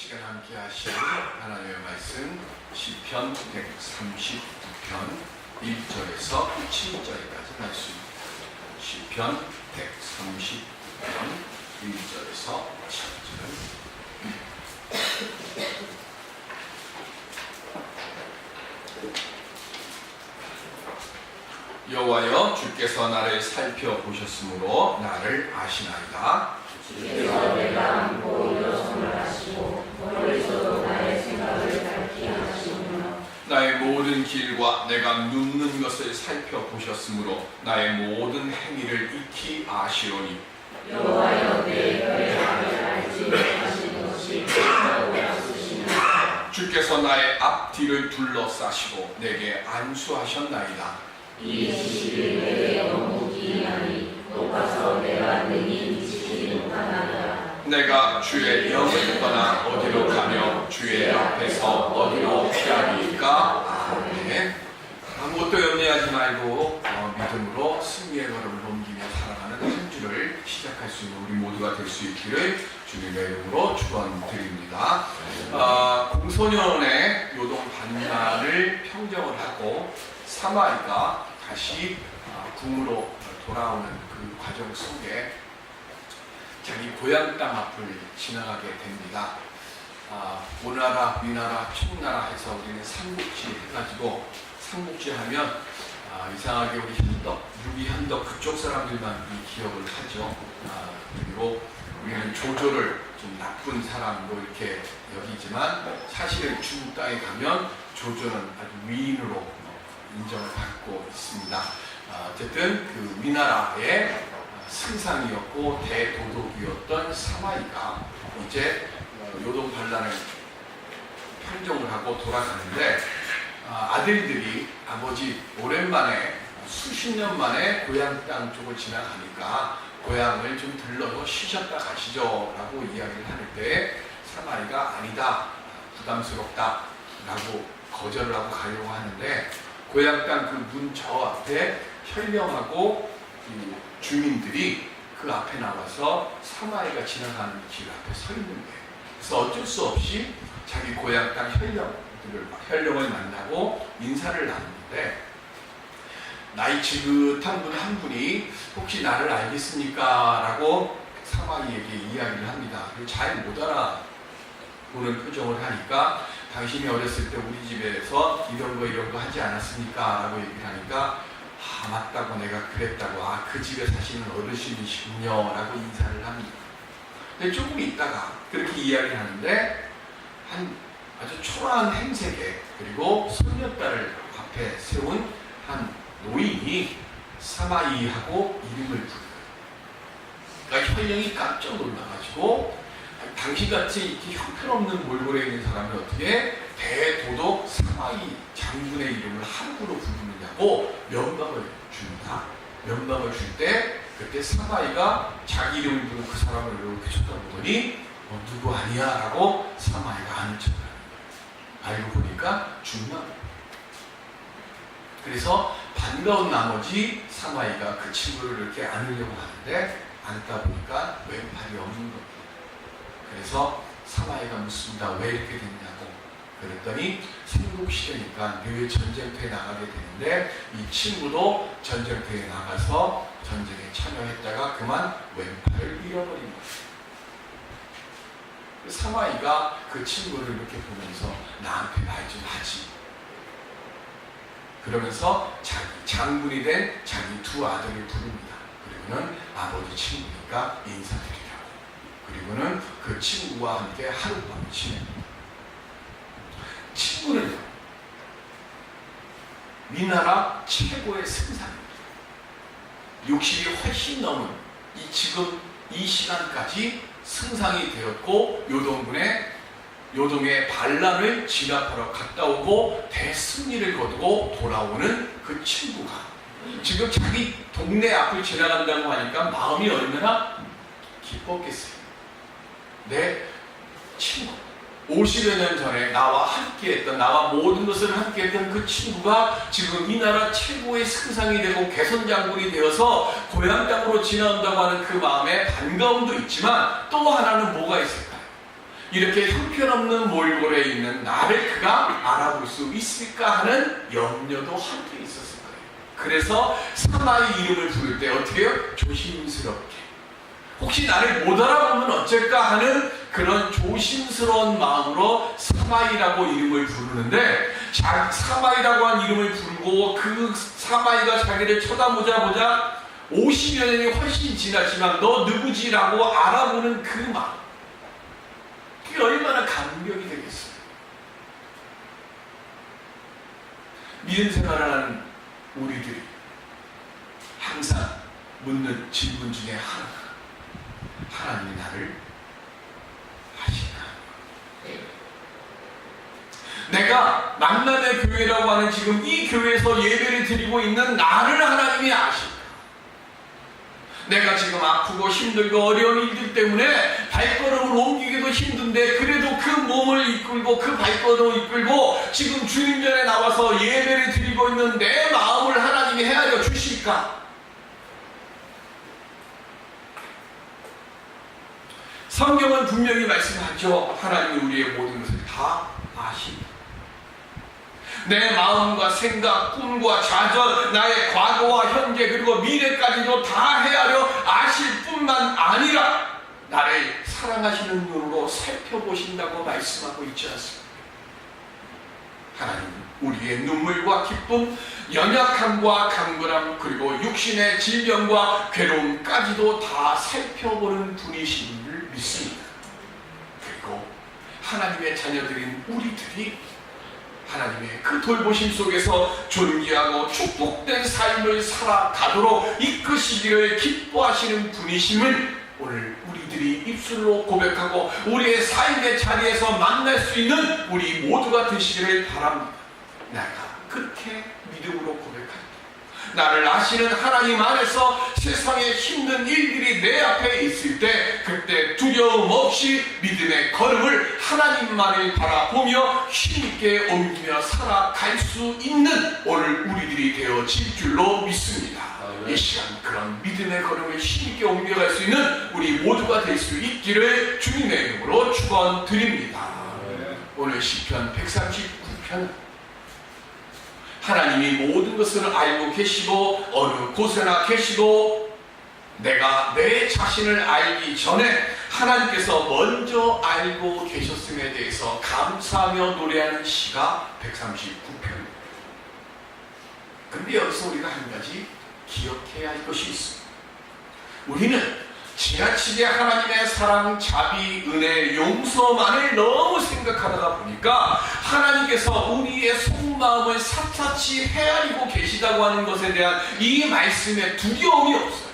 시간 함께 하실 하나님의 말씀 시편 139편 1절에서 7절까지 말씀입니다. 시편 139편 1절에서 7절. 여호와여, 주께서 나를 살펴보셨으므로 나를 아시나이다. 주께서 내가 안고 일어섬을 하시고 멀리서도 나의 생각을 밝히 하시며 나의 모든 길과 내가 눕는 것을 살펴보셨으므로 나의 모든 행위를 익히 아시오니. 여호와여, 내 혀의 말을 알지 못하신 것이 뭐라고 하시시나. 주께서 나의 앞뒤를 둘러싸시고 내게 안수하셨나이다. 이 지식이 내게 너무 기이하니 높아서 내가 능히 미치지 못하나이다. 내가 주의 영을 떠나 어디로 가며 주의 앞에서 어디로 피하리까. 아멘. 아무것도 염려하지 말고 믿음으로 승리의 걸음을 옮기며 살아가는 한 주를 시작할 수 있는 우리 모두가 될 수 있기를 주님의 이름으로 축원드립니다. 공소년의 요동 반란을 평정을 하고 사마리가 다시 궁으로 돌아오는 그 과정 속에 자기 고향 땅 앞을 지나가게 됩니다. 오나라, 위나라, 청나라 해서 우리는 삼국지 해가지고 삼국지 하면 이상하게 우리 현덕, 유비 현덕 그쪽 사람들만 이 기억을 하죠. 그리고 우리는 조조를 좀 나쁜 사람으로 이렇게 여기지만 사실은 중국 땅에 가면 조조는 아주 위인으로 인정을 받고 있습니다. 어쨌든 그 위나라의 승상이었고 대도독이었던 사마이가 이제 요동 반란을 평정을 하고 돌아가는데 아들들이 아버지 오랜만에 수십 년 만에 고향 땅 쪽을 지나가니까 고향을 좀 들러서 쉬셨다 가시죠 라고 이야기를 할 때 사마이가 아니다, 부담스럽다 라고 거절을 하고 가려고 하는데 고향 땅 그 문 저 앞에 현령하고 주민들이 그 앞에 나와서 사마이가 지나가는 길 앞에 서 있는 거예요. 그래서 어쩔 수 없이 자기 고향 땅 현령을 만나고 인사를 나누는데 나이 지긋한 분 한 분이 혹시 나를 알겠습니까? 라고 사마이에게 이야기를 합니다. 잘 못 알아보는 표정을 하니까 당신이 어렸을 때 우리 집에서 이런 거 하지 않았습니까? 라고 얘기를 하니까 맞다고 내가 그랬다고 그 집에 사시는 어르신이시군요 라고 인사를 합니다. 근데 조금 있다가 그렇게 이야기를 하는데 한 아주 초라한 행색에 그리고 손녀딸을 앞에 세운 한 노인이 사마이하고 이름을 부르고 그러니까 현령이 깜짝 놀라가지고 당신같이 이렇게 형편없는 몰골에 있는 사람이 어떻게 대도독 사마이 장군의 이름을 함부로 부르느냐고 면박을 줍니다. 면박을 줄 때 그때 사마이가 자기 이름을 부른 그 사람을 이렇게 쳐다보더니 누구 아니야? 라고 사마이가 아는 척을 하는 거예요. 알고 보니까 중남. 그래서 반가운 나머지 사마이가 그 친구를 이렇게 안으려고 하는데 안다 보니까 왼팔이 없는 겁니다. 그래서 사마이가 묻습니다. 왜 이렇게 됐냐고. 그랬더니 삼국시대니까 늘 전쟁터에 나가게 되는데 이 친구도 전쟁터에 나가서 전쟁에 참여했다가 그만 왼팔을 잃어버린 거예요. 사마이가 그 친구를 이렇게 보면서 나한테 말 좀 하지. 그러면서 자기 장군이 된 자기 두 아들을 부릅니다. 그리고는 아버지 친구니까 인사드리라고. 그리고는 그 친구와 함께 하룻밤을 지냅니다. 친구는요, 위나라 최고의 승상입니다. 60이 훨씬 넘은 지금 이 시간까지 승상이 되었고 요동의 반란을 진압하러 갔다 오고 대승리를 거두고 돌아오는 그 친구가 지금 자기 동네 앞을 지나간다고 하니까 마음이 얼마나 기뻤겠어요. 내 친구 50여 년 전에 나와 함께했던 나와 모든 것을 함께했던 그 친구가 지금 이 나라 최고의 승상이 되고 개선장군이 되어서 고향 땅으로 지나온다고 하는 그 마음에 반가움도 있지만 또 하나는 뭐가 있을까요? 이렇게 형편없는 몰골에 있는 나를 그가 알아볼 수 있을까 하는 염려도 함께 있었을 거예요. 그래서 사마의 이름을 부를 때 어떻게 해요? 조심스럽게. 혹시 나를 못 알아보면 어쩔까 하는 그런 조심스러운 마음으로 사마이라고 이름을 부르는데, 사마이라고 한 이름을 부르고 그 사마이가 자기를 쳐다보자 50여 년이 훨씬 지났지만 너 누구지라고 알아보는 그 마음, 그게 얼마나 감격이 되겠어요. 믿음 생활을 하는 우리들이 항상 묻는 질문 중에 하나님이 나를 아실까? 내가 만남의 교회라고 하는 지금 이 교회에서 예배를 드리고 있는 나를 하나님이 아실까? 내가 지금 아프고 힘들고 어려운 일들 때문에 발걸음을 옮기기도 힘든데 그래도 그 몸을 이끌고 그 발걸음을 이끌고 지금 주님 전에 나와서 예배를 드리고 있는 내 마음을 하나님이 헤아려 주실까? 성경은 분명히 말씀하죠. 하나님이 우리의 모든 것을 다 아십니다. 내 마음과 생각, 꿈과 좌절, 나의 과거와 현재 그리고 미래까지도 다 헤아려 아실 뿐만 아니라 나를 사랑하시는 눈으로 살펴보신다고 말씀하고 있지 않습니까? 하나님은 우리의 눈물과 기쁨, 연약함과 강건함, 그리고 육신의 질병과 괴로움까지도 다 살펴보는 분이심을 믿습니다. 그리고 하나님의 자녀들인 우리들이 하나님의 그 돌보심 속에서 존귀하고 축복된 삶을 살아가도록 이끄시기를 기뻐하시는 분이심을 오늘 우리들이 입술로 고백하고 우리의 삶의 자리에서 만날 수 있는 우리 모두가 되시기를 바랍니다. 내가 그렇게 믿음으로 고백합니다. 나를 아시는 하나님 안에서 세상의 힘든 일들이 내 앞에 있을 때 그때 두려움 없이 믿음의 걸음을 하나님만을 바라보며 힘있게 옮기며 살아갈 수 있는 오늘 우리들이 되어질 줄로 믿습니다. 이 시간 그런 믿음의 걸음을 힘있게 옮겨갈 수 있는 우리 모두가 될 수 있기를 주님의 이름으로 축원드립니다. 오늘 시편 139편, 하나님이 모든 것을 알고 계시고 어느 곳에나 계시고 내가 내 자신을 알기 전에 하나님께서 먼저 알고 계셨음에 대해서 감사하며 노래하는 시가 139편입니다. 그런데 여기서 우리가 한 가지 기억해야 할 것이 있습니다. 우리는 지나치게 하나님의 사랑, 자비, 은혜, 용서만을 너무 생각하다가 보니까 하나님께서 우리의 속마음을 샅샅이 헤아리고 계시다고 하는 것에 대한 이 말씀에 두려움이 없어요.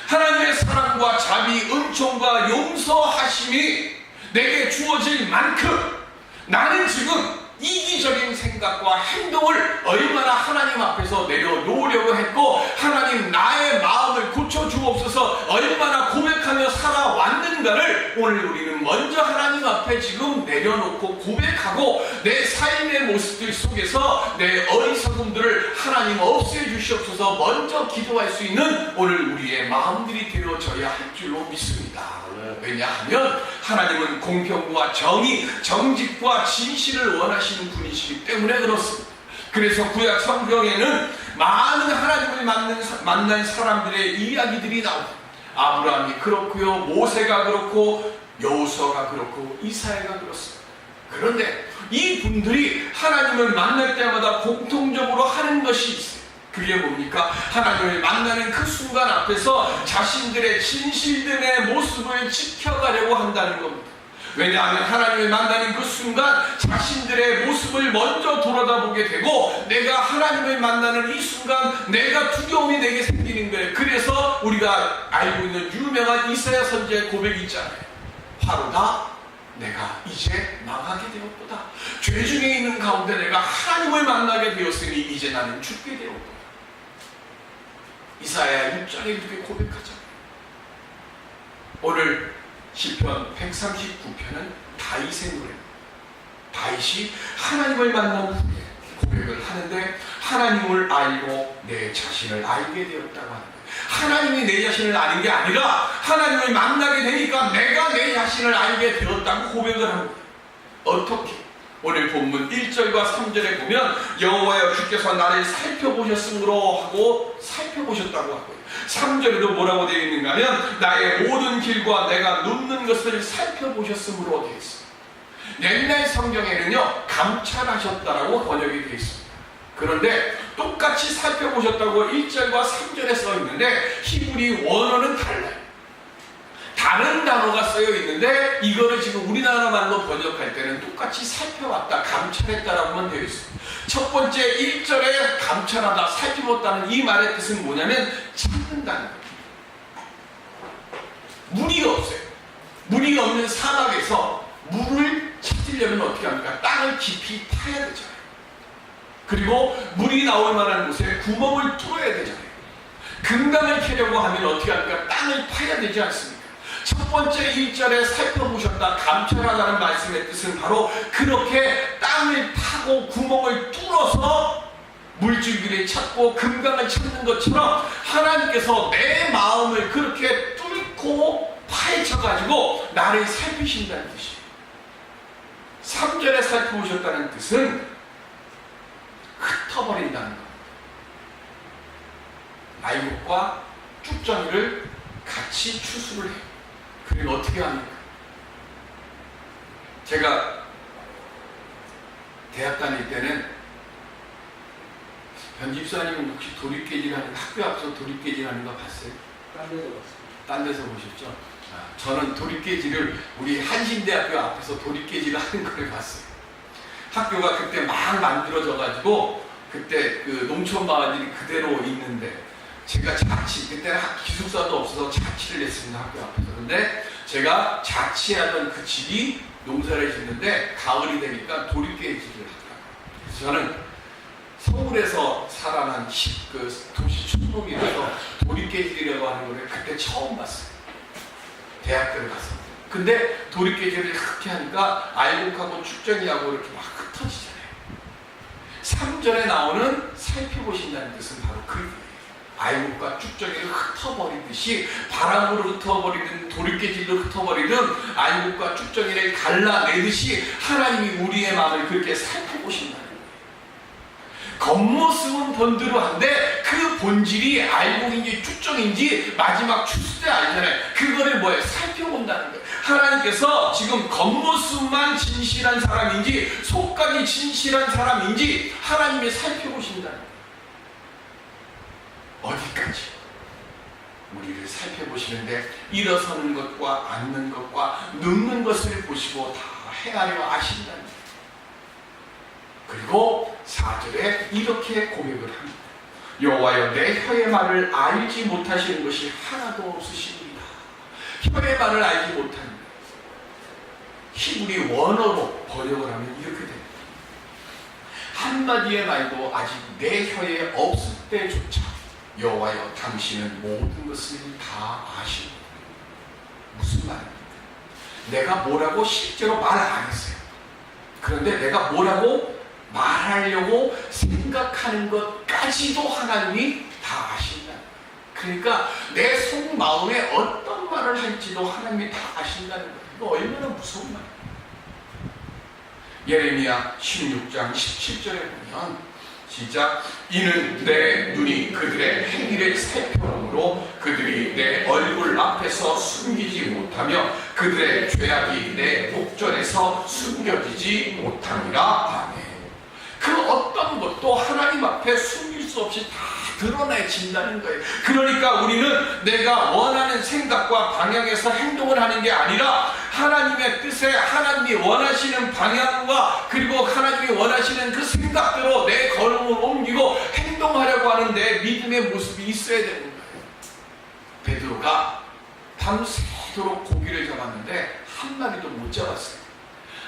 하나님의 사랑과 자비, 은총과 용서하심이 내게 주어질 만큼 나는 지금 이기적인 생각과 행동을 얼마나 하나님 앞에서 내려놓으려고 했고 하나님 나의 마음을 고쳐주옵소서 얼마나 고백하며 살아왔는가를 오늘 우리는 먼저 하나님 앞에 지금 내려놓고 고백하고 내 삶의 모습들 속에서 내 어리석음들을 하나님 없애 주시옵소서 먼저 기도할 수 있는 오늘 우리의 마음들이 되어져야 할 줄로 믿습니다. 왜냐하면 하나님은 공평과 정의, 정직과 진실을 원하시는 분이시기 때문에 그렇습니다. 그래서 구약 성경에는 많은 하나님을 만난 사람들의 이야기들이 나옵니다. 아브라함이 그렇고요, 모세가 그렇고 여호수아가 그렇고 이사야가 그렇습니다. 그런데 이 분들이 하나님을 만날 때마다 공통적으로 하는 것이 있어요. 그게 뭡니까? 하나님을 만나는 그 순간 앞에서 자신들의 진실됨의 모습을 지켜가려고 한다는 겁니다. 왜냐하면 하나님을 만나는 그 순간 자신들의 모습을 먼저 돌아다보게 되고 내가 하나님을 만나는 이 순간 내가 두려움이 내게 생기는 거예요. 그래서 우리가 알고 있는 유명한 이사야 선지자의 고백이 있잖아요. 바로다 내가 이제 망하게 되었도다. 죄 중에 있는 가운데 내가 하나님을 만나게 되었으니 이제 나는 죽게 되었도다. 이사야 6장에 이렇게 고백하잖아요. 오늘 시편 139편은 다윗의 노래입니다. 다윗이 하나님을 만난 후에 고백을 하는데 하나님을 알고 내 자신을 알게 되었다고 하는 거예요. 하나님이 내 자신을 아는 게 아니라 하나님을 만나게 되니까 내가 내 자신을 알게 되었다고 고백을 하는 거예요. 어떻게? 오늘 본문 1절과 3절에 보면 여호와여 주께서 나를 살펴보셨으므로 하고 살펴보셨다고 하고요. 3절에도 뭐라고 되어 있는가 하면 나의 모든 길과 내가 눕는 것을 살펴보셨으므로 되어 있습니다. 옛날 성경에는요 감찰하셨다라고 번역이 되어 있습니다. 그런데 똑같이 살펴보셨다고 1절과 3절에 써 있는데 히브리 원어는 달라요. 다른 단어가 쓰여 있는데 이거를 지금 우리나라 말로 번역할 때는 똑같이 살펴봤다, 감찰했다라고만 되어 있습니다. 첫 번째 1절에 감찰하다, 살펴봤다는 이 말의 뜻은 뭐냐면 찾는다는 거예요. 물이 없어요. 물이 없는 사막에서 물을 찾으려면 어떻게 합니까? 땅을 깊이 파야 되잖아요. 그리고 물이 나올 만한 곳에 구멍을 뚫어야 되잖아요. 금강을 캐려고 하면 어떻게 합니까? 땅을 파야 되지 않습니까? 첫 번째 1절에 살펴보셨다, 감찰하다는 말씀의 뜻은 바로 그렇게 땅을 파고 구멍을 뚫어서 물줄기를 찾고 금강을 찾는 것처럼 하나님께서 내 마음을 그렇게 뚫고 파헤쳐가지고 나를 살피신다는 뜻이에요. 3절에 살펴보셨다는 뜻은 흩어버린다는 것. 나이목과 쭉정이를 같이 추수를 해요. 그리고 어떻게 합니까? 제가 대학 다닐 때는 변집사님은 혹시 도립깨질 하는, 학교 앞에서 도립깨질 하는 거 봤어요? 딴 데서 봤어요. 딴 데서 보셨죠? 저는 도립깨질을 우리 한신대학교 앞에서 도립깨질을 하는 걸 봤어요. 학교가 그때 막 만들어져가지고 그때 그 농촌 마을들이 그대로 있는데 제가 자취, 그때는 기숙사도 없어서 자취를 했습니다. 학교 앞에서. 근데 제가 자취하던 그 집이 농사를 짓는데 가을이 되니까 도립깨질을 하더라고요. 그래서 저는 서울에서 살아난 도시 촌놈이라서 도립깨질이라고 하는 걸 그때 처음 봤어요. 대학교를 가서. 근데 도립깨질을 그렇게 하니까 알곡하고 쭉정이하고 이렇게 막 흩어지잖아요. 3절에 나오는 살펴보신다는 뜻은 바로 그 얘기예요. 알곡과 쭉정이를 흩어버리듯이 바람으로 흩어버리든 도립깨질로 흩어버리든 알곡과 쭉정이를 갈라내듯이 하나님이 우리의 마음을 그렇게 살펴보신다는 거예요. 겉모습은 번드러한데 그 본질이 알곡인지 쭉정인지 마지막 추수 때 알잖아요. 그거를 뭐예요? 살펴본다는 거예요. 하나님께서 지금 겉모습만 진실한 사람인지 속까지 진실한 사람인지 하나님이 살펴보신다는 거예요. 어디까지? 우리를 살펴보시는데 일어서는 것과 앉는 것과 눕는 것을 보시고 다 헤아려 아신다는 거예요. 그리고 4절에 이렇게 고백을 합니다. 여호와여 내 혀의 말을 알지 못하시는 것이 하나도 없으시니이다. 혀의 말을 알지 못하는 히브리 원어로 번역을 하면 이렇게 됩니다. 한마디의 말도 아직 내 혀에 없을 때조차 여호와여 당신은 모든 것을 다 아십니다. 무슨 말입니까? 내가 뭐라고 실제로 말 안 했어요. 그런데 내가 뭐라고 말하려고 생각하는 것까지도 하나님이 다 아신다. 그러니까 내 속마음에 어떤 말을 할지도 하나님이 다 아신다는 거예요. 이거 얼마나 무서운 말이에요. 예레미야 16장 17절에 보면 시작. 이는 내 눈이 그들의 행위를 살펴보므로 그들이 내 얼굴 앞에서 숨기지 못하며 그들의 죄악이 내 목전에서 숨겨지지 못함이라. 아멘. 그 어떤 것도 하나님 앞에 숨길 수 없이 다 드러내진다는 거예요. 그러니까 우리는 내가 원하는 생각과 방향에서 행동을 하는 게 아니라 하나님의 뜻에 하나님이 원하시는 방향과 그리고 하나님이 원하시는 그 생각대로 내 걸음을 옮기고 행동하려고 하는 내 믿음의 모습이 있어야 되는 거예요. 베드로가 밤새도록 고기를 잡았는데 한 마리도 못 잡았어요.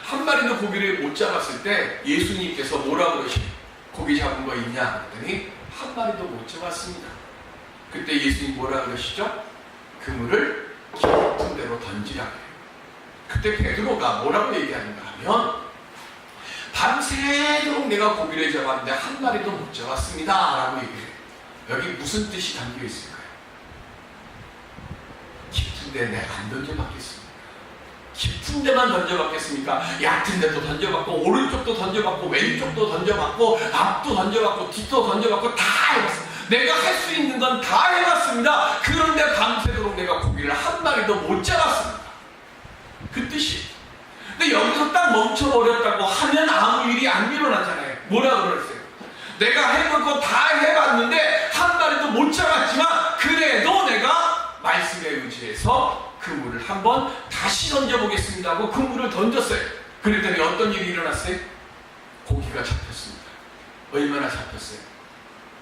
한 마리도 고기를 못 잡았을 때 예수님께서 뭐라고 그러시죠? 고기 잡은 거 있냐? 그랬더니 한 마리도 못 잡았습니다. 그때 예수님 뭐라 그러시죠? 그물을 깊은 데로 던지라고 해요. 그때 베드로가 뭐라고 얘기하는가 하면 밤새도록 내가 고기를 잡았는데 한 마리도 못 잡았습니다 라고 얘기해요. 여기 무슨 뜻이 담겨 있을까요? 깊은데 내가 안 던져봤겠습니까? 깊은 데만 던져봤겠습니까? 얕은 데도 던져봤고 오른쪽도 던져봤고 왼쪽도 던져봤고 앞도 던져봤고 뒤도 던져봤고 다 해봤어. 내가 할 수 있는 건 다 해봤습니다. 그런데 밤새도록 내가 고기를 한 마리도 못 잡았습니다. 그 뜻이. 근데 여기서 딱 멈춰버렸다고 하면 아무 일이 안 일어나잖아요. 뭐라 그랬어요? 내가 해볼 거 다 해봤는데 한 마리도 못 잡았지만 그래도 내가 말씀에 의지해서 그물을 한번 다시 던져보겠습니다 하고 그물을 던졌어요. 그랬더니 어떤 일이 일어났어요? 고기가 잡혔습니다. 얼마나 잡혔어요?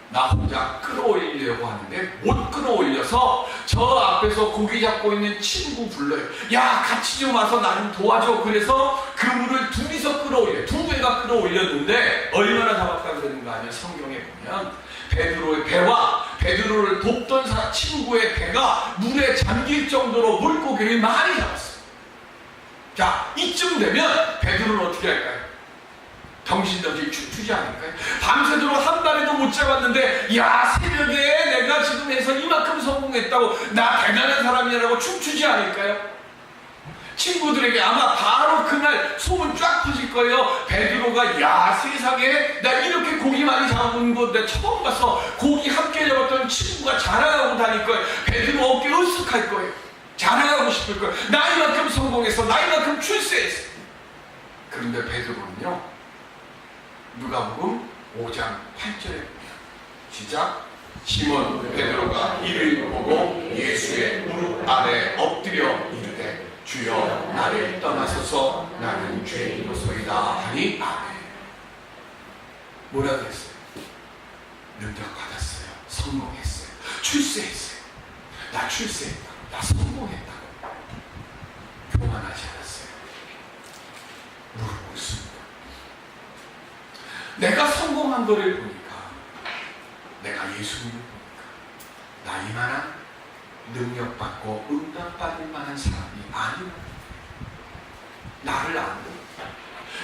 나 혼자 끌어올리려고 하는데 못 끌어올려서 저 앞에서 고기 잡고 있는 친구 불러요. 야, 같이 좀 와서 나 좀 도와줘. 그래서 그물을 둘이서 끌어올려요. 두 배가 끌어올렸는데 얼마나 잡았다 그러는가 하면 성경에 보면 베드로의 배와 베드로를 돕던 친구의 배가 물에 잠길 정도로 물고기를 많이 잡았어요. 자, 이쯤 되면 베드로는 어떻게 할까요? 정신없이 춤추지 않을까요? 밤새도록 한 마리도 못 잡았는데 야, 새벽에 내가 지금 해서 이만큼 성공했다고 나 대단한 사람이라고 춤추지 않을까요? 친구들에게 아마 바로 그날 소문 쫙 퍼질 거예요. 베드로가 야, 세상에 나 이렇게 고기 많이 잡은 거 내가 처음 봤어. 고기 함께 잡았던 친구가 자랑하고 다닐 거예요. 베드로 어깨 으쓱할 거예요. 자랑하고 싶을 거예요. 나 이만큼 성공했어. 나 이만큼 출세했어. 그런데 베드로는요, 누가복음 5장 8절에 보면 시작. 시몬 베드로가 이를 보고 예수의 무릎 아래 엎드려 이르되 주여 나를 떠나소서 나는 죄인으로소이다 하니 아멘. 뭐라 그랬어요? 능력 받았어요. 성공했어요. 출세했어요. 나 출세했다. 나 성공했다. 교만하지 않았어요. 무릎 꿇습니다. 내가 성공한 거를 보니까, 내가 예수님을 보니까 나 이만한 능력받고 응답받을 만한 사람이 아니라 나를 알고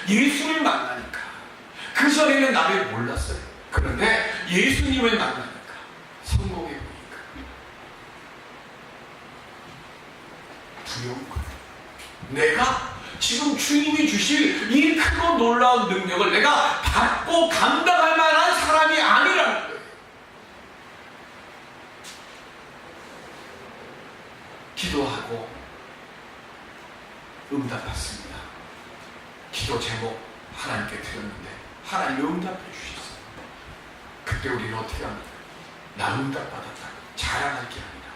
예수를 만나니까, 그 전에는 나를 몰랐어요. 그런데 예수님을 만나니까 성공해 보니까 두려운 거예요. 내가 지금 주님이 주실 이 크고 놀라운 능력을 내가 받고 감당할 만한 사람이 아니라는 거예요. 기도하고 응답받습니다. 기도 제목 하나님께 드렸는데 하나님이 응답해 주셨어요. 그때 우리는 어떻게 합니까? 나 응답받았다고 자랑할 게 아니라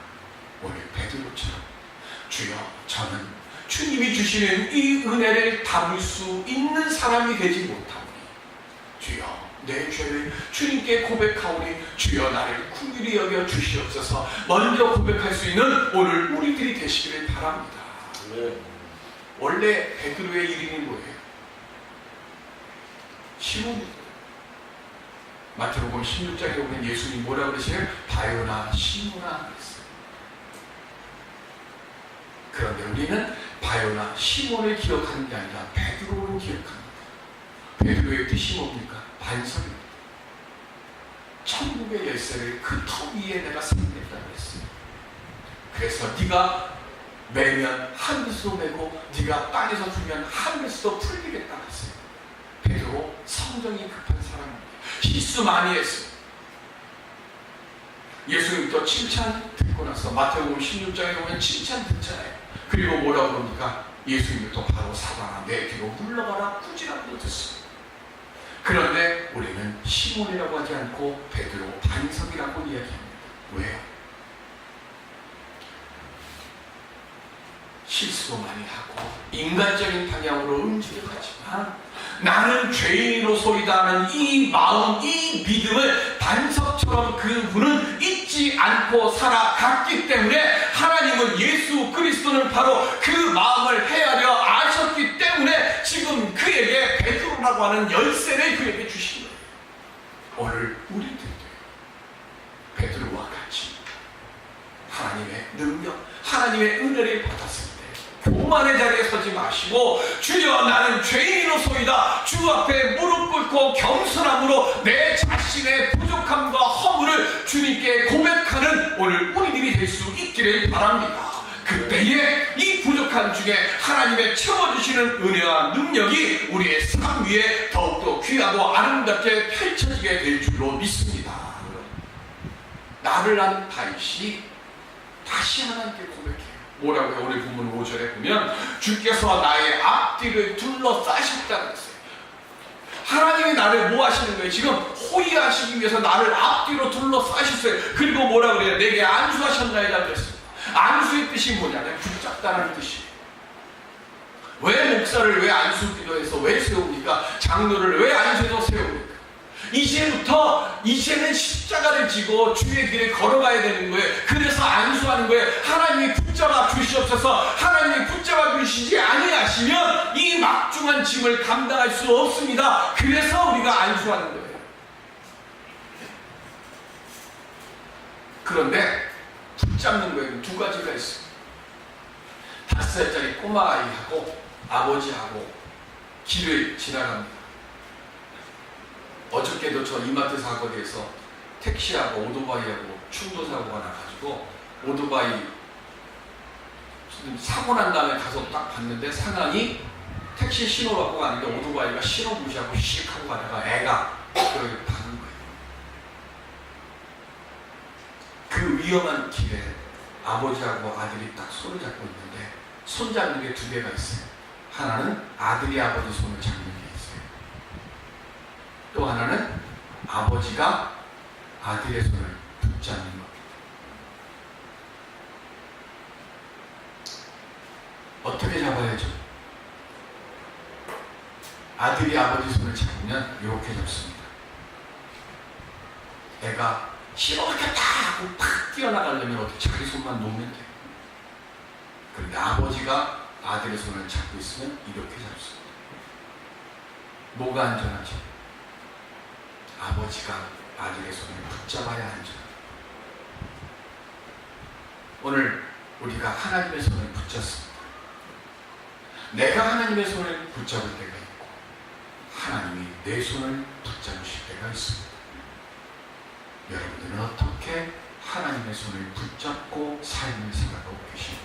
오늘 베드로처럼 주여 저는 주님이 주시는 이 은혜를 담을 수 있는 사람이 되지 못하오니 주여 내 죄를 주님께 고백하오니 주여 나를 긍휼히 여겨 주시옵소서. 먼저 고백할 수 있는 오늘 우리들이 되시기를 바랍니다. 네. 원래 베드로의 이름이 뭐예요? 시몬이에요. 마태복음 16장에 보면 예수님이 뭐라고 그러시나요? 바요나 시몬아 그랬어요. 그런데 우리는 바요나 시몬을 기억하는 게 아니라 베드로를 기억합니다. 베드로의 뜻이 뭡니까? 반석입니다. 천국의 열쇠를 그 터 위에 내가 상대했다고 했어요. 그래서 네가 매면 하늘에서도 매고 네가 땅에서 풀면 하늘에서도 풀리겠다고 했어요. 베드로 성정이 급한 사람입니다. 실수 많이 했어요. 예수님도 칭찬 듣고 나서 마태복음 16장에 보면 칭찬 듣잖아요. 그리고 뭐라고 그럽니까? 예수님이 또 바로 사방아 내 뒤로 물러가라 꾸지라고 듣습니다. 그런데 우리는 시몬이라고 하지 않고 베드로 반석이라고 이야기합니다. 왜요? 실수도 많이 하고 인간적인 방향으로 움직여가지만 나는 죄인으로소이다 하는 이 마음, 이 믿음을 반석처럼 그분은 잊지 않고 살아갔기 때문에 하나님은 예수 그리스도는 바로 그 마음을 헤아려 아셨기 때문에 지금 그에게 베드로라고 하는 열쇠를 그에게 주신 거예요. 오늘 우리들도 베드로와 같이 하나님의 능력, 하나님의 은혜를 받았을 때 교만의 자리에 서지 마시고 주여 나는 죄인이로소이다 주 앞에 무릎 꿇고 겸손함으로 내 자신의 부족함과 허물을 주님께 고백하는 오늘 우리들이 될 수 있기를 바랍니다. 그때에 이 부족한 중에 하나님의 채워주시는 은혜와 능력이 우리의 삶 위에 더욱더 귀하고 아름답게 펼쳐지게 될 줄로 믿습니다. 나를 난 다윗이 다시 하나님께 고백해요. 뭐라고요? 오늘 본문 5절에 보면 주께서 나의 앞뒤를 둘러싸셨다고 했어요. 하나님이 나를 뭐 하시는 거예요? 지금 호위하시기 위해서 나를 앞뒤로 둘러싸셨어요. 그리고 뭐라 그래요? 내게 안수하셨나이다 그랬어요. 안수의 뜻이 뭐냐면 붙잡다라는 뜻이에요. 왜 목사를 왜 안수 기도해서 왜 세웁니까? 장로를 왜 안수해서 세웁니까? 이제는 십자가를 지고 주의 길에 걸어가야 되는 거예요. 그래서 안수하는 거예요. 하나님이 붙잡아 주시옵소서. 하나님이 붙잡아 주시지 아니하시면 이 막중한 짐을 감당할 수 없습니다. 그래서 우리가 안수하는 거예요. 그런데 붙잡는 거에는 두 가지가 있어요. 5살짜리 꼬마아이하고 아버지하고 길을 지나갑니다. 어저께도 저 이마트 사거리에서 택시하고 오토바이하고 충돌사고가 나가지고 오토바이 사고 난 다음에 가서 딱 봤는데 상황이 택시 신호 받고 가는데 오토바이가 신호 무시하고 씩 하고 가다가 애가 그렇게 박은 거예요. 그 위험한 길에 아버지하고 아들이 딱 손을 잡고 있는데 손 잡는 게 두 개가 있어요. 하나는 아들이 아버지 손을 잡는 게 있어요. 또 하나는 아버지가 아들의 손을 붙잡는 것. 어떻게 잡아야죠? 아들이 아버지 손을 잡으면 이렇게 잡습니다. 애가 싫어하게 딱 하고 팍 뛰어나가려면 어떻게 자기 손만 놓으면 돼요. 그런데 아버지가 아들의 손을 잡고 있으면 이렇게 잡습니다. 뭐가 안전하죠? 아버지가 아들의 손을 붙잡아야 안전합니다. 오늘 우리가 하나님의 손을 붙잡습니다. 내가 하나님의 손을 붙잡을 때가 있고 하나님이 내 손을 붙잡으실 때가 있습니다. 여러분들은 어떻게 하나님의 손을 붙잡고 삶을 살아가고 계십니까?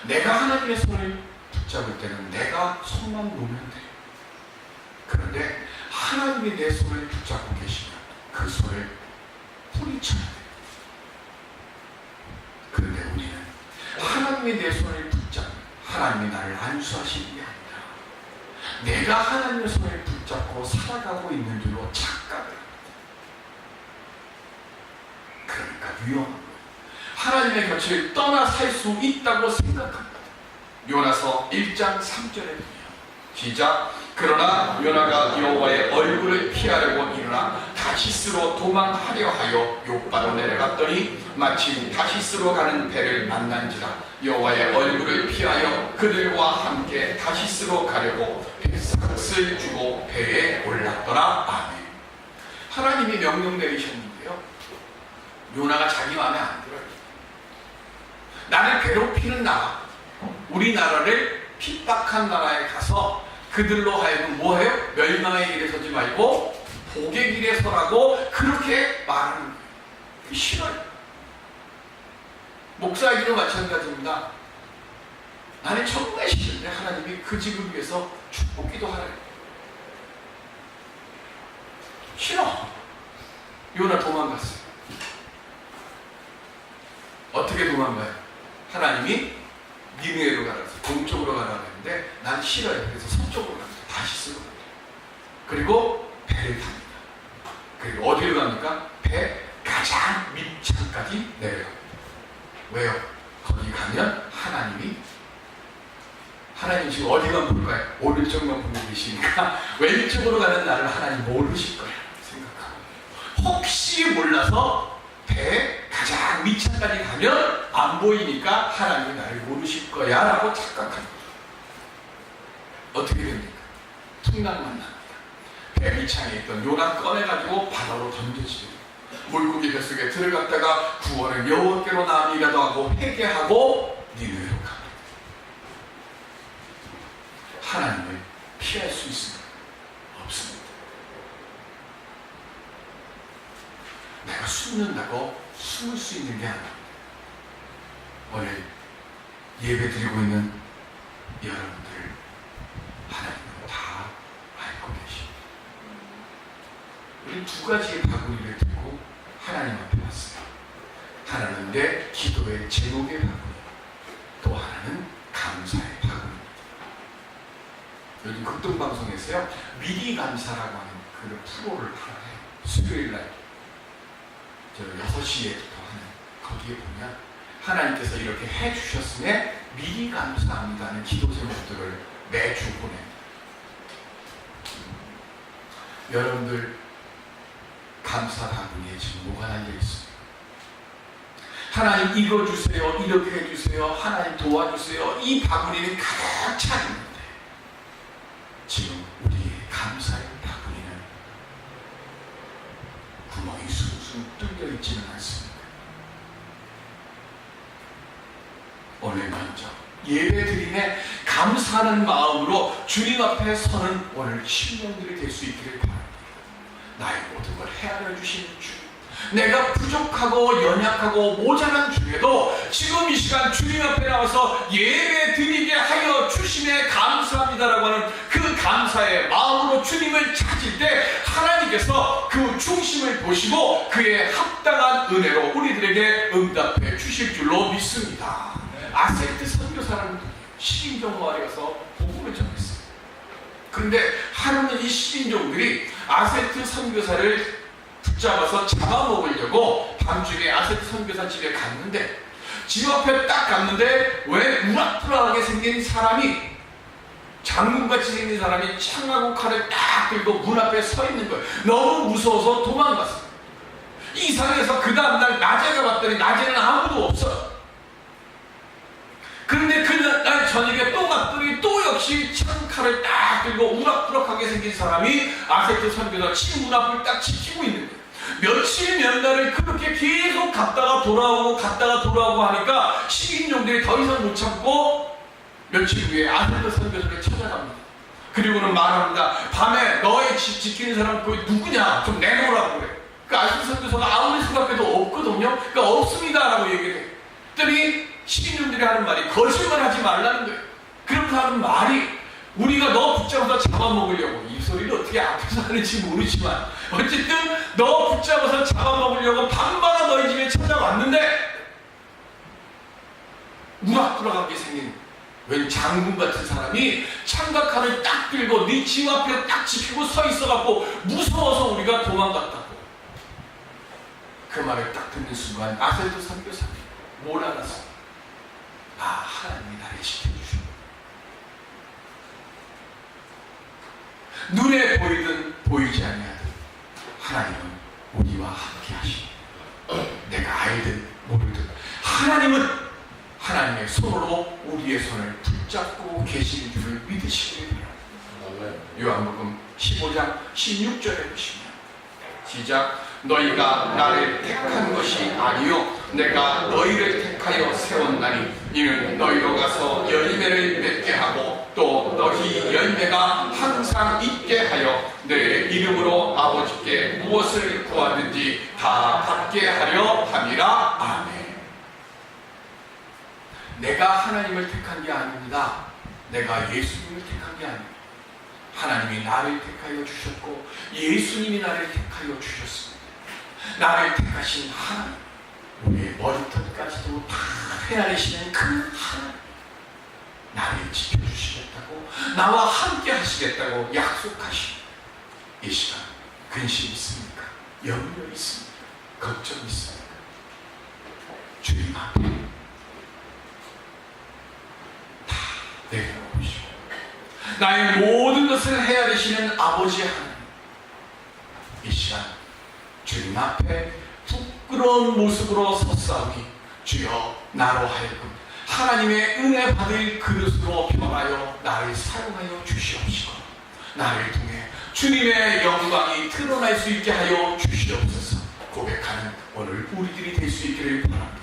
내가 하나님의 손을 붙잡을 때는 내가 손만 놓으면 돼요. 그런데 하나님이 내 손을 붙잡고 계시면 그 손을 뿌리쳐야 돼요. 그런데 우리는 하나님이 내 손을 붙잡고 하나님이 나를 안수하시는 게 아니라 내가 하나님의 손을 붙잡고 살아가고 있는 줄로 착각을 합니다. 그러니까 위험한 거예요. 하나님의 곁을 떠나 살 수 있다고 생각합니다. 요나서 1장 3절에 보면 시작. 그러나 요나가 여호와의 얼굴을 피하려고 일어나 다시스로 도망하려 하여 욥바로 내려갔더니 마침 다시스로 가는 배를 만난지라. 여호와의 얼굴을 피하여 그들과 함께 다시스로 가려고 배삭을 주고 배에 올랐더라. 아멘. 하나님이 명령 내리셨는데요, 요나가 자기 마음에 안 들어요. 나를 괴롭히는 나라, 우리나라를 핍박한 나라에 가서 그들로 하여금 뭐해요? 멸망의 길에 서지 말고 복의 길에 서라고 그렇게 말하는 거예요. 그게 싫어요. 목사에게도 마찬가지입니다. 나는 정말 싫은데 하나님이 그 집을 위해서 축복기도 하래요. 싫어. 요나 도망갔어요. 어떻게 도망가요? 하나님이 니느웨로 가라서 동쪽으로 가라 했는데 난 싫어요. 그래서 서쪽으로 갑니다. 다시 쓰고 갑니다. 그리고 배를 탑니다. 그리고 어디로 갑니까? 배 가장 밑창까지 내려요. 왜요? 거기 가면 하나님 지금 어디만 볼 거예요? 오른쪽만 보고 계시니까 왼쪽으로 가는 나를 하나님 모르실 거예요 생각하고, 혹시 몰라서 배 가장 밑창까지 가면 안 보이니까 하나님이 나를 모르실 거야 라고 착각합니다. 어떻게 됩니까? 풍랑만 납니다. 배 밑창에 있던 요나 꺼내가지고 바다로 던져지죠. 물고기 뱃속에 들어갔다가 구원은 여호와께로 나아니라도 하고 회개하고 니느웨로 갑니다. 하나님을 피할 수 있습니다. 없습니다. 내가 숨는다고 숨을 수 있는 게 아닙니다. 오늘 예배 드리고 있는 여러분들 하나님은 다 알고 계십니다. 우리 두 가지의 바구니를 들고 하나님 앞에 왔어요. 하나는 내 기도의 제목의 바구니, 또 하나는 감사의 바구니입니다. 요즘 극동방송에서요 미리 감사라고 하는 그런 프로를 하나 해요. 수요일날 저 6시에부터 하는 거기에 보면 하나님께서 이렇게 해주셨음에 미리 감사합니다는 기도 제목들을 매주 보냅니다. 여러분들 감사 바구니에 지금 뭐가 달려있어요? 하나님 이거 주세요, 이렇게 해주세요, 하나님 도와주세요. 이 바구니는 가득 차 있는데 지금 우리의 감사의 바구니는 구멍이 숭숭 뚫려 있지는 않습니다. 오늘 먼저 예배드림에 감사하는 마음으로 주님 앞에 서는 오늘 심령들이 될 수 있기를 바랍니다. 나의 모든 걸 헤아려 주시는 주, 내가 부족하고 연약하고 모자란 중에도 지금 이 시간 주님 앞에 나와서 예배 드리게 하여 주심에 감사합니다라고 하는 그 감사의 마음으로 주님을 찾을 때 하나님께서 그 중심을 보시고 그에 합당한 은혜로 우리들에게 응답해 주실 줄로 믿습니다. 아세트 선교사라는 분이 10인종 마을에 가서 복음을 전했어요. 그런데 하루는 이 10인종들이 아세트 선교사를 붙잡아서 잡아먹으려고 밤중에 아세트 선교사 집에 갔는데 집 앞에 딱 갔는데 왜 우락부락하게 생긴 사람이, 장군같이 생긴 사람이 창하고 칼을 딱 들고 문 앞에 서 있는 거예요. 너무 무서워서 도망갔어요. 이상해서 그 다음날 낮에 가봤더니 낮에는 아무도 없어요. 그런데 그날 저녁에 또 갔더니 또 역시 창칼을 딱 들고 우락부락하게 생긴 사람이 아세트 선교사 집 문 앞을 딱 지키고 있는 거예요. 며칠 몇 날을 그렇게 계속 갔다가 돌아오고 갔다가 돌아오고 하니까 식인종들이 더 이상 못 참고 며칠 후에 아세트 선교사를 찾아갑니다. 그리고는 말합니다. 밤에 너의 집 지키는 사람 거기 누구냐? 좀 내놓으라고 그래. 그 아세트 선교사가 아무리 생각해도 없거든요. 그러니까 없습니다 라고 얘기를 해요. 그랬더니 식인종들이 하는 말이 거짓말하지 말라는 거예요. 그렇게 하는 말이 우리가 너 붙잡아서 잡아먹으려고, 이 소리를 어떻게 앞에서 하는지 모르지만 어쨌든 너 붙잡아서 잡아먹으려고 밤마다 너희 집에 찾아왔는데 우락부락하게 생긴 웬 장군 같은 사람이 창각칼을 딱 들고 네 집 앞에 딱 지키고 서 있어갖고 무서워서 우리가 도망갔다고. 그 말을 딱 듣는 순간 아세트 선교사님 뭘 알았어? 아, 하나님이 나를 지켜주시고 눈에 보이든 보이지 아니하든 하나님은 우리와 함께 하시니 내가 알든 모르든 하나님은 하나님의 손으로 우리의 손을 붙잡고 계시는 줄을 믿으시길 바랍니다. 요한복음 15장 16절에 보시면 시작. 너희가 나를 택한 것이 아니요 내가 너희를 택하여 세웠나니 이는 너희로 가서 열매를 맺게 하고 또 너희 열매가 항상 있게 하여 내 이름으로 아버지께 무엇을 구하든지 다 받게 하려 함이라. 아멘. 내가 하나님을 택한 게 아닙니다. 내가 예수님을 택한 게 아닙니다. 하나님이 나를 택하여 주셨고 예수님이 나를 택하여 주셨습니다. 나를 택하신 하나님, 우리의 머리털까지도 다 헤아리시는 그 하나님, 나를 지켜주시겠다고, 나와 함께 하시겠다고 약속하시고 이 시간 근심 있습니까? 염려 있습니까? 걱정 있습니까? 주님 앞에 다 내려놓으시고 나의 모든 것을 헤아리시는 아버지 하나님, 이 시간 주님 앞에 부끄러운 모습으로 섰사오니 주여 나로 하여금 하나님의 은혜 받을 그릇으로 변하여 나를 사용하여 주시옵시고 나를 통해 주님의 영광이 드러날 수 있게 하여 주시옵소서. 고백하는 오늘 우리들이 될 수 있기를 바랍니다.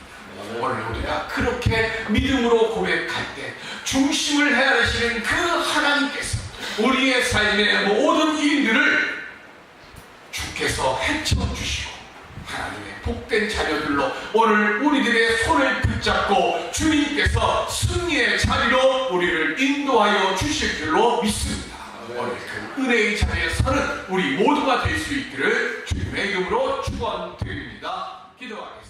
오늘 우리가 그렇게 믿음으로 고백할 때 중심을 헤아리시는 그 하나님께서 우리의 삶의 모든 일들을 주께서 헤쳐주시고 하나님의 복된 자녀들로 오늘 우리들의 손을 붙잡고 주님께서 승리의 자리로 우리를 인도하여 주실 줄로 믿습니다. 오늘 그 은혜의 자리에 서는 우리 모두가 될 수 있기를 주님의 이름으로 축원드립니다. 기도하겠습니다.